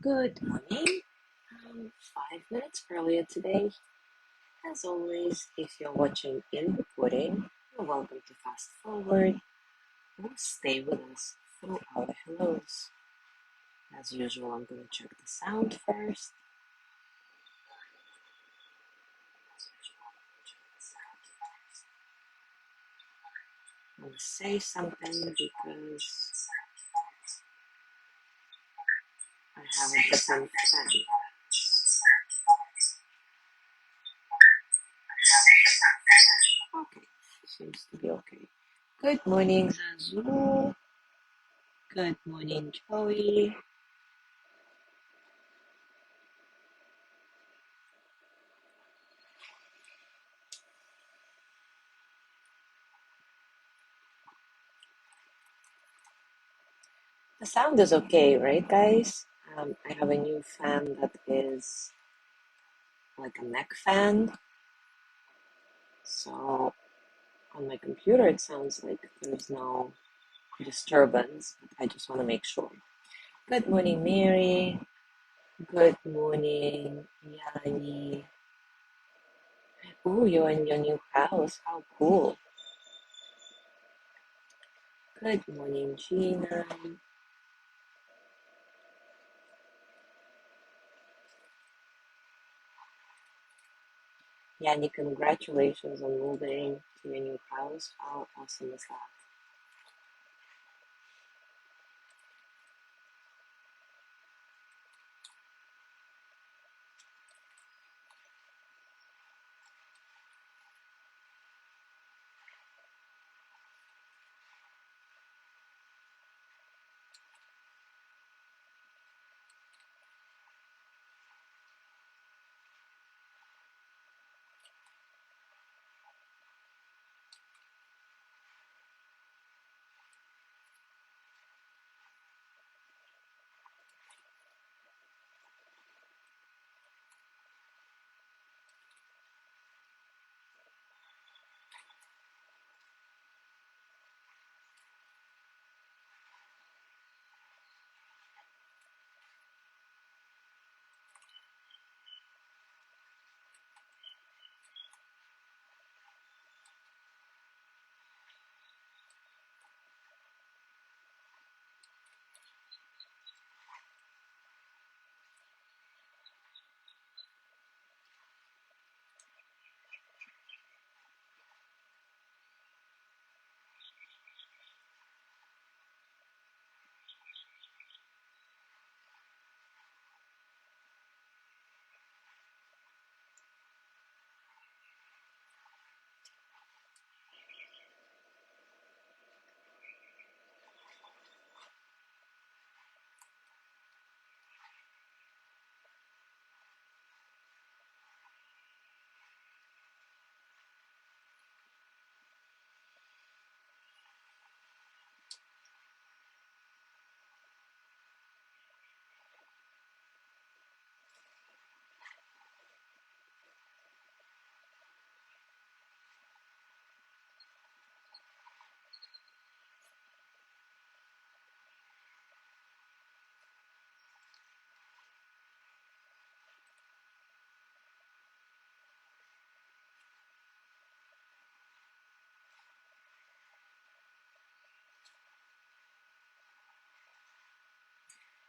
Good morning. 5 minutes earlier today. As always, if you're watching in recording, you're welcome to fast forward or stay with us through our hellos. As usual, I'm going to check the sound first. I'm going to say something because I have a different fan. Okay, seems to be okay. Good morning, Zazu. Good morning, Joey. The sound is okay, right, guys? I have a new fan that is like a neck fan. So on my computer, it sounds like there's no disturbance, but I just want to make sure. Good morning, Mary. Good morning, Yanni. Oh, you're in your new house. How cool. Good morning, Gina. Yanni, congratulations on moving to your new house. How awesome is that?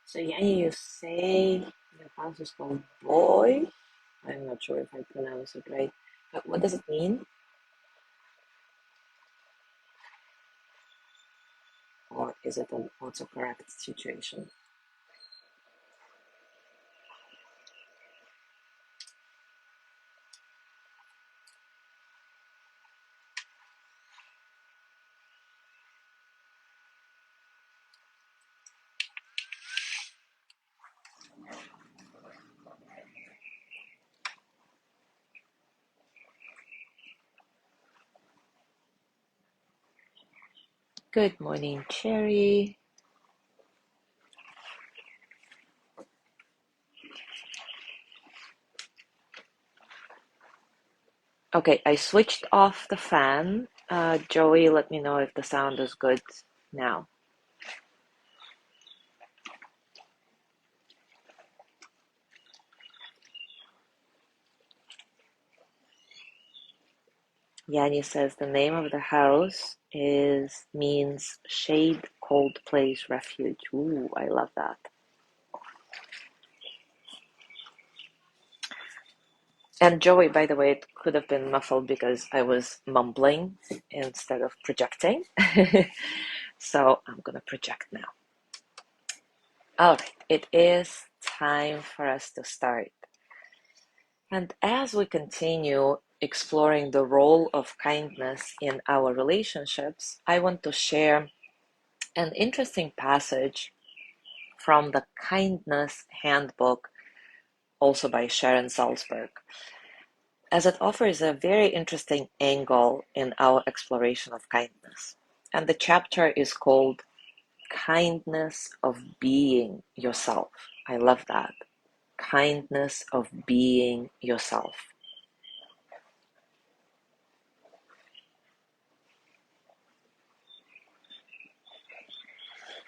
So Yanni, you say your house is called Boy? I'm not sure if I pronounce it right, but what does it mean? Or is it an autocorrect situation? Good morning, Cherry. Okay, I switched off the fan. Joey, let me know if the sound is good now. Yanni says the name of the house means shade, cold place, refuge. Ooh, I love that. And Joey, by the way, it could have been muffled because I was mumbling instead of projecting. So I'm going to project now. All right, it is time for us to start. And as we continue exploring the role of kindness in our relationships, I want to share an interesting passage from the Kindness Handbook, also by Sharon Salzberg, as it offers a very interesting angle in our exploration of kindness. And the chapter is called Kindness of Being Yourself. I love that. Kindness of being yourself.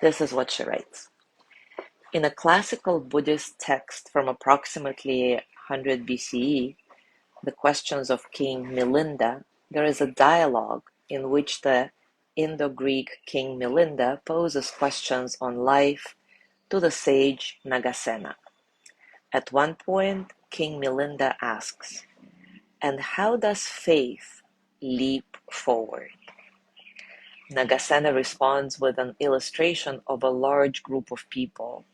This is what she writes. In a classical Buddhist text from approximately 100 BCE, The Questions of King Milinda, there is a dialogue in which the Indo-Greek King Milinda poses questions on life to the sage Nagasena. At one point, King Milinda asks, "And how does faith leap forward?" Nagasena responds with an illustration of a large group of people,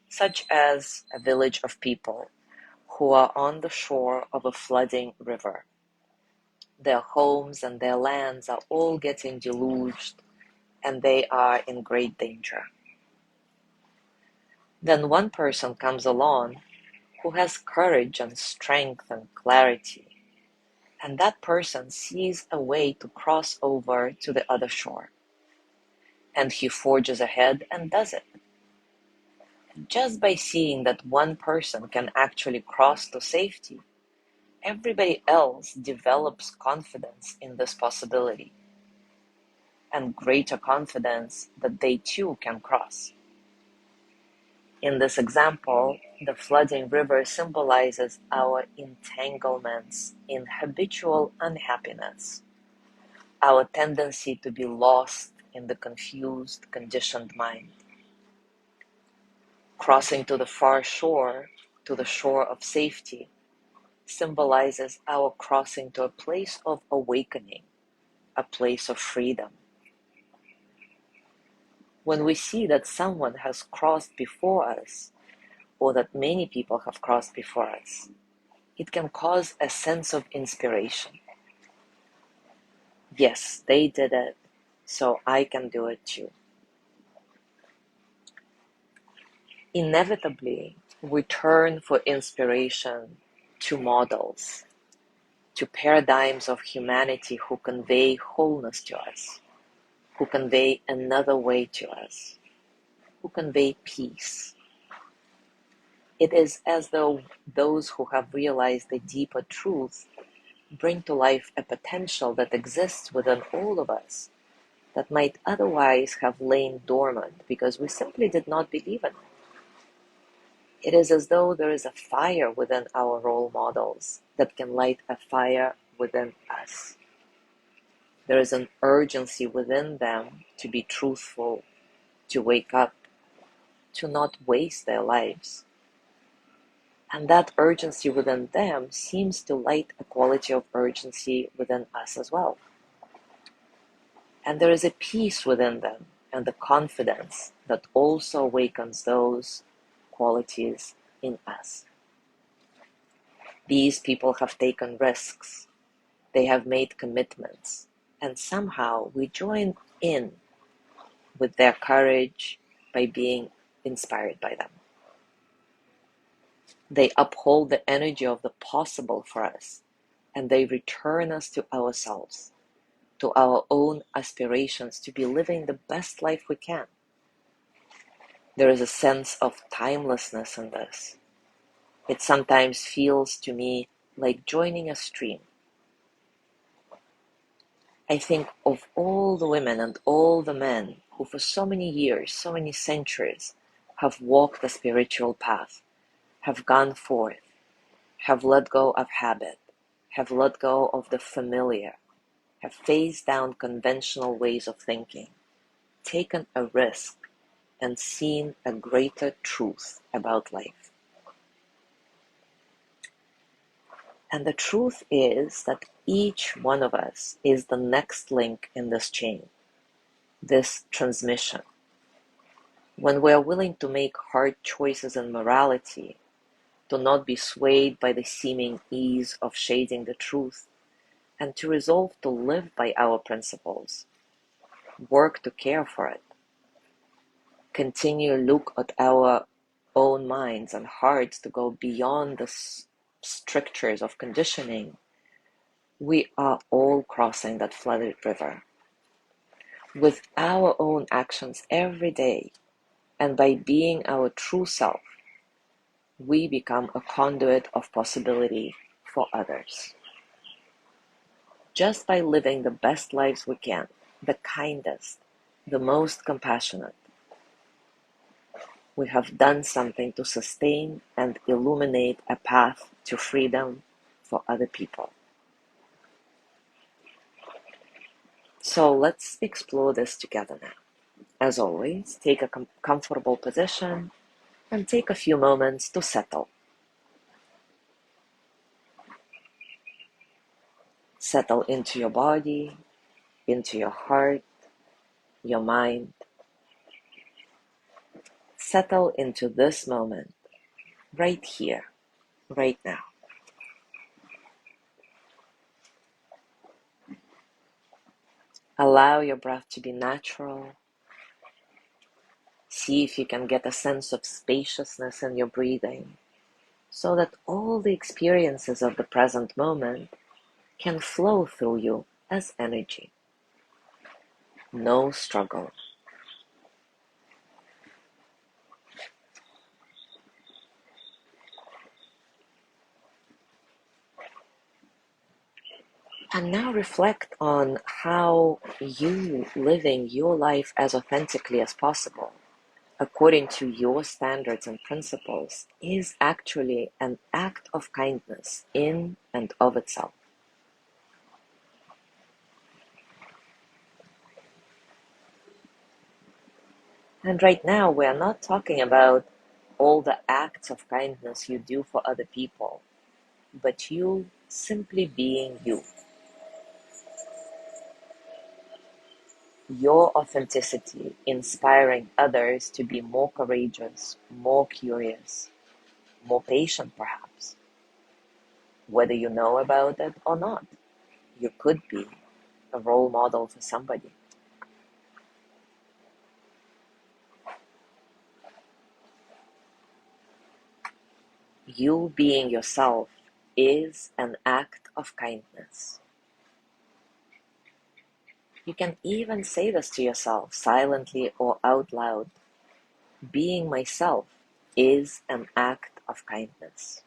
such as a village of people who are on the shore of a flooding river. Their homes and their lands are all getting deluged, and they are in great danger. Then one person comes along who has courage and strength and clarity, and that person sees a way to cross over to the other shore. And he forges ahead and does it. Just by seeing that one person can actually cross to safety, everybody else develops confidence in this possibility, and greater confidence that they too can cross. In this example, the flooding river symbolizes our entanglements in habitual unhappiness, our tendency to be lost in the confused, conditioned mind. Crossing to the far shore, to the shore of safety, symbolizes our crossing to a place of awakening, a place of freedom. When we see that someone has crossed before us, or that many people have crossed before us, it can cause a sense of inspiration. Yes, they did it, so I can do it too. Inevitably, we turn for inspiration to models, to paradigms of humanity who convey wholeness to us, who convey another way to us, who convey peace. It is as though those who have realized the deeper truth bring to life a potential that exists within all of us that might otherwise have lain dormant because we simply did not believe in it. It is as though there is a fire within our role models that can light a fire within us. There is an urgency within them to be truthful, to wake up, to not waste their lives. And that urgency within them seems to light a quality of urgency within us as well. And there is a peace within them and the confidence that also awakens those qualities in us. These people have taken risks, they have made commitments, and somehow we join in with their courage by being inspired by them. They uphold the energy of the possible for us, and they return us to ourselves, to our own aspirations to be living the best life we can. There is a sense of timelessness in this. It sometimes feels to me like joining a stream. I think of all the women and all the men who for so many years, so many centuries, have walked the spiritual path, have gone forth, have let go of habit, have let go of the familiar, have faced down conventional ways of thinking, taken a risk, and seen a greater truth about life. And the truth is that each one of us is the next link in this chain, this transmission. When we are willing to make hard choices in morality, to not be swayed by the seeming ease of shading the truth, and to resolve to live by our principles, work to care for it, continue look at our own minds and hearts to go beyond the strictures of conditioning, we are all crossing that flooded river. With our own actions every day, and by being our true self, we become a conduit of possibility for others. Just by living the best lives we can, the kindest, the most compassionate, we have done something to sustain and illuminate a path to freedom for other people. So let's explore this together now. As always, take a comfortable position and take a few moments to settle. Settle into your body, into your heart, your mind. Settle into this moment, right here, right now. Allow your breath to be natural. See if you can get a sense of spaciousness in your breathing, so that all the experiences of the present moment can flow through you as energy. No struggle. And now reflect on how you living your life as authentically as possible, according to your standards and principles, is actually an act of kindness in and of itself. And right now, we are not talking about all the acts of kindness you do for other people, but you simply being you. Your authenticity inspiring others to be more courageous, more curious, more patient perhaps. Whether you know about it or not, you could be a role model for somebody. You being yourself is an act of kindness. You can even say this to yourself silently or out loud. Being myself is an act of kindness.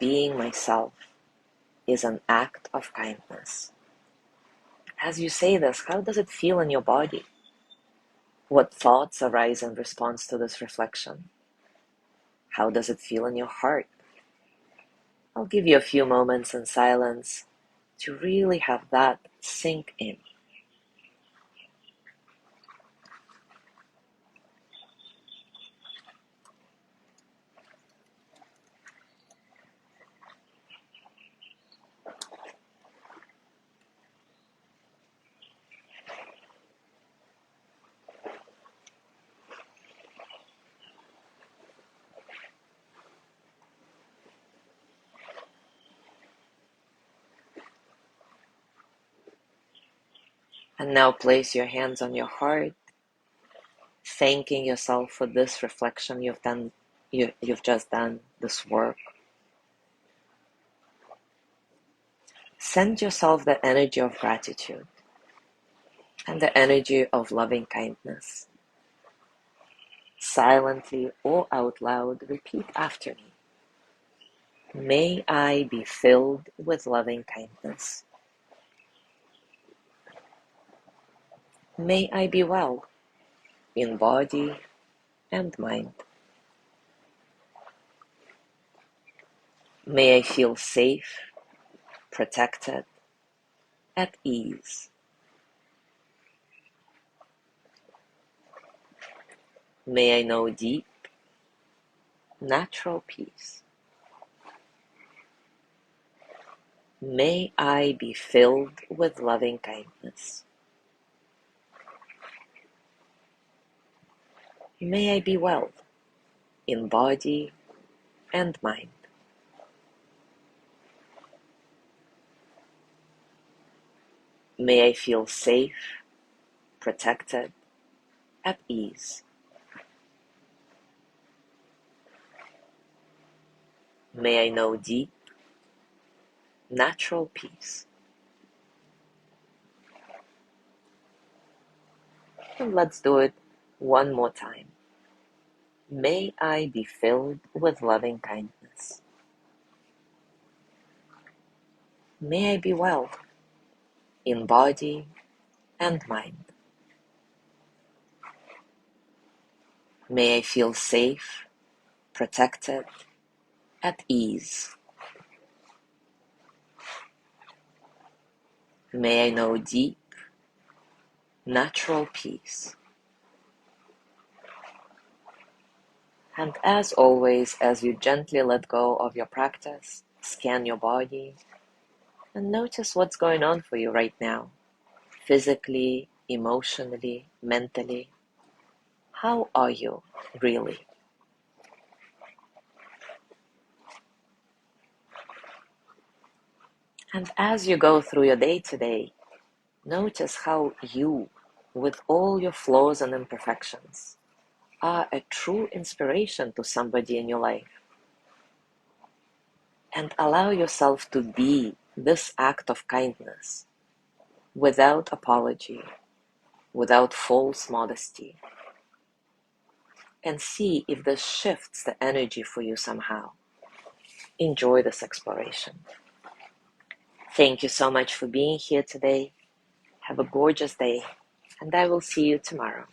Being myself is an act of kindness. As you say this, how does it feel in your body? What thoughts arise in response to this reflection? How does it feel in your heart? I'll give you a few moments in silence to really have that sink in. And now place your hands on your heart, thanking yourself for this reflection you've just done, this work. Send yourself the energy of gratitude and the energy of loving kindness. Silently or out loud, repeat after me. May I be filled with loving kindness. May I be well in body and mind. May I feel safe, protected, at ease. May I know deep, natural peace. May I be filled with loving kindness. May I be well in body and mind. May I feel safe, protected, at ease. May I know deep, natural peace. And let's do it one more time. May I be filled with loving kindness. May I be well in body and mind. May I feel safe, protected, at ease. May I know deep, natural peace. And as always, as you gently let go of your practice, scan your body and notice what's going on for you right now, physically, emotionally, mentally. How are you really? And as you go through your day today, notice how you, with all your flaws and imperfections, are a true inspiration to somebody in your life. And allow yourself to be this act of kindness without apology, without false modesty. And see if this shifts the energy for you somehow. Enjoy this exploration. Thank you so much for being here today. Have a gorgeous day, and I will see you tomorrow.